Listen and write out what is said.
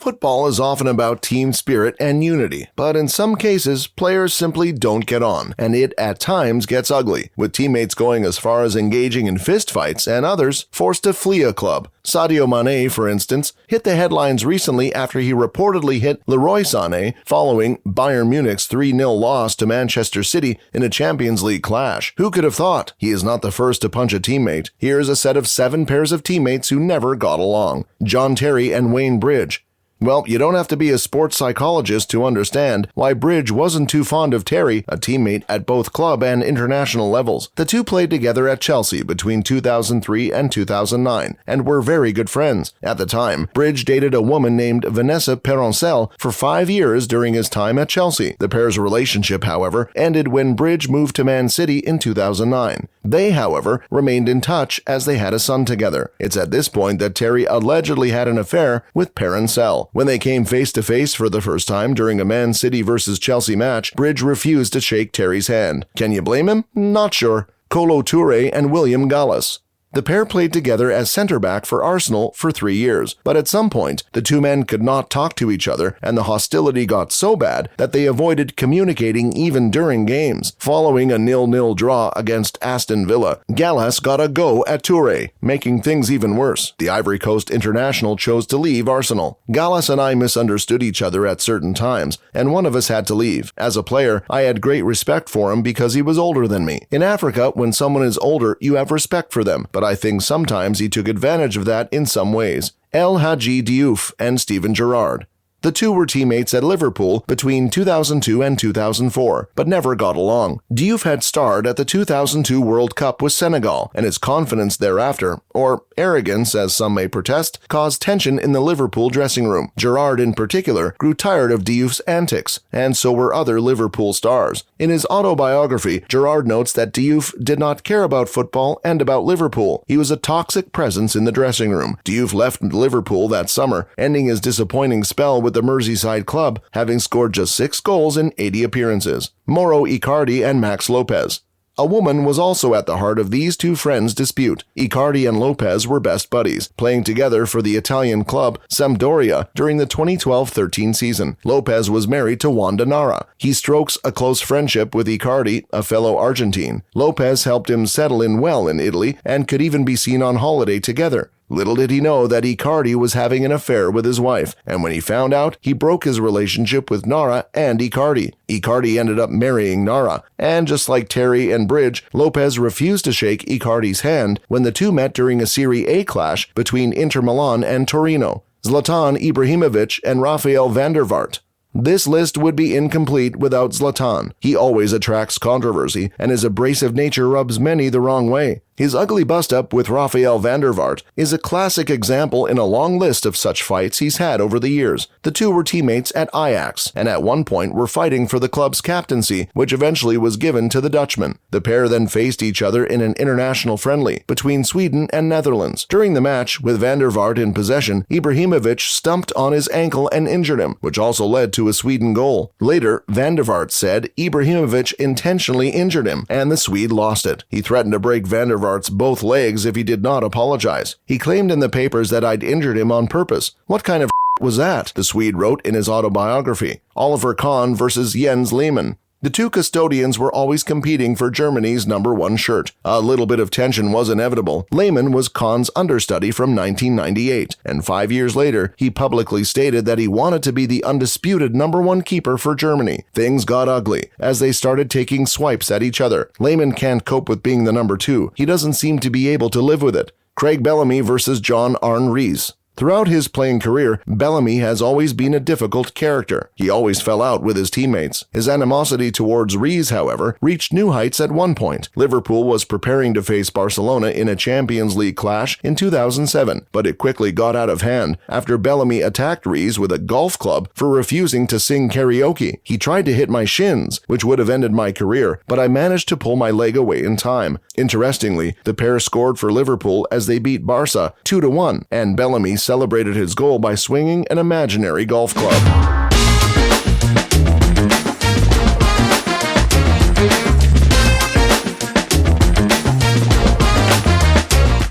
Football is often about team spirit and unity, but in some cases, players simply don't get on, and it at times gets ugly, with teammates going as far as engaging in fistfights and others forced to flee a club. Sadio Mane, for instance, hit the headlines recently after he reportedly hit Leroy Sane following Bayern Munich's 3-0 loss to Manchester City in a Champions League clash. Who could have thought? He is not the first to punch a teammate. Here's a set of 7 pairs of teammates who never got along. John Terry and Wayne Bridge. Well, you don't have to be a sports psychologist to understand why Bridge wasn't too fond of Terry, a teammate at both club and international levels. The two played together at Chelsea between 2003 and 2009 and were very good friends. At the time, Bridge dated a woman named Vanessa Peroncel for 5 years during his time at Chelsea. The pair's relationship, however, ended when Bridge moved to Man City in 2009. They, however, remained in touch as they had a son together. It's at this point that Terry allegedly had an affair with Peroncel. When they came face-to-face for the first time during a Man City vs. Chelsea match, Bridge refused to shake Terry's hand. Can you blame him? Not sure. Kolo, Toure, and William Gallas. The pair played together as centre-back for Arsenal for 3 years, but at some point, the two men could not talk to each other, and the hostility got so bad that they avoided communicating even during games. Following a 0-0 draw against Aston Villa, Gallas got a go at Toure, making things even worse. The Ivory Coast international chose to leave Arsenal. Gallas and I misunderstood each other at certain times, and one of us had to leave. As a player, I had great respect for him because he was older than me. In Africa, when someone is older, you have respect for them, but I think sometimes he took advantage of that in some ways. Hadji, Diouf, and Steven Gerrard. The two were teammates at Liverpool between 2002 and 2004, but never got along. Diouf had starred at the 2002 World Cup with Senegal, and his confidence thereafter, or arrogance as some may protest, caused tension in the Liverpool dressing room. Gerard in particular grew tired of Diouf's antics, and so were other Liverpool stars. In his autobiography, Gerard notes that Diouf did not care about football and about Liverpool. He was a toxic presence in the dressing room. Diouf left Liverpool that summer, ending his disappointing spell with the Merseyside club, having scored just 6 goals in 80 appearances. Mauro, Icardi, and Max Lopez. A woman was also at the heart of these two friends' dispute. Icardi and Lopez were best buddies, playing together for the Italian club Sampdoria during the 2012-13 season. Lopez was married to Wanda Nara. He strokes a close friendship with Icardi, a fellow Argentine. Lopez helped him settle in well in Italy and could even be seen on holiday together. Little did he know that Icardi was having an affair with his wife, and when he found out, he broke his relationship with Nara and Icardi. Icardi ended up marrying Nara, and just like Terry and Bridge, Lopez refused to shake Icardi's hand when the two met during a Serie A clash between Inter Milan and Torino. Zlatan, Ibrahimovic, and Rafael Vaart. This list would be incomplete without Zlatan. He always attracts controversy, and his abrasive nature rubs many the wrong way. His ugly bust-up with Rafael Vaart is a classic example in a long list of such fights he's had over the years. The two were teammates at Ajax, and at one point were fighting for the club's captaincy, which eventually was given to the Dutchman. The pair then faced each other in an international friendly between Sweden and Netherlands. During the match, with Vaart in possession, Ibrahimovic stumped on his ankle and injured him, which also led to a Sweden goal. Later, Vaart said Ibrahimovic intentionally injured him, and the Swede lost it. He threatened to break Vaart's both legs if he did not apologize. He claimed in the papers that I'd injured him on purpose. What kind of was that? The Swede wrote in his autobiography. Oliver Kahn versus Jens Lehmann. The two custodians were always competing for Germany's #1 shirt. A little bit of tension was inevitable. Lehmann was Kahn's understudy from 1998, and 5 years later, he publicly stated that he wanted to be the undisputed #1 keeper for Germany. Things got ugly, as they started taking swipes at each other. Lehmann can't cope with being the #2. He doesn't seem to be able to live with it. Craig Bellamy versus Arne Riise. Throughout his playing career, Bellamy has always been a difficult character. He always fell out with his teammates. His animosity towards Riise, however, reached new heights at one point. Liverpool was preparing to face Barcelona in a Champions League clash in 2007, but it quickly got out of hand after Bellamy attacked Riise with a golf club for refusing to sing karaoke. He tried to hit my shins, which would have ended my career, but I managed to pull my leg away in time. Interestingly, the pair scored for Liverpool as they beat Barca 2-1, and Bellamy celebrated his goal by swinging an imaginary golf club.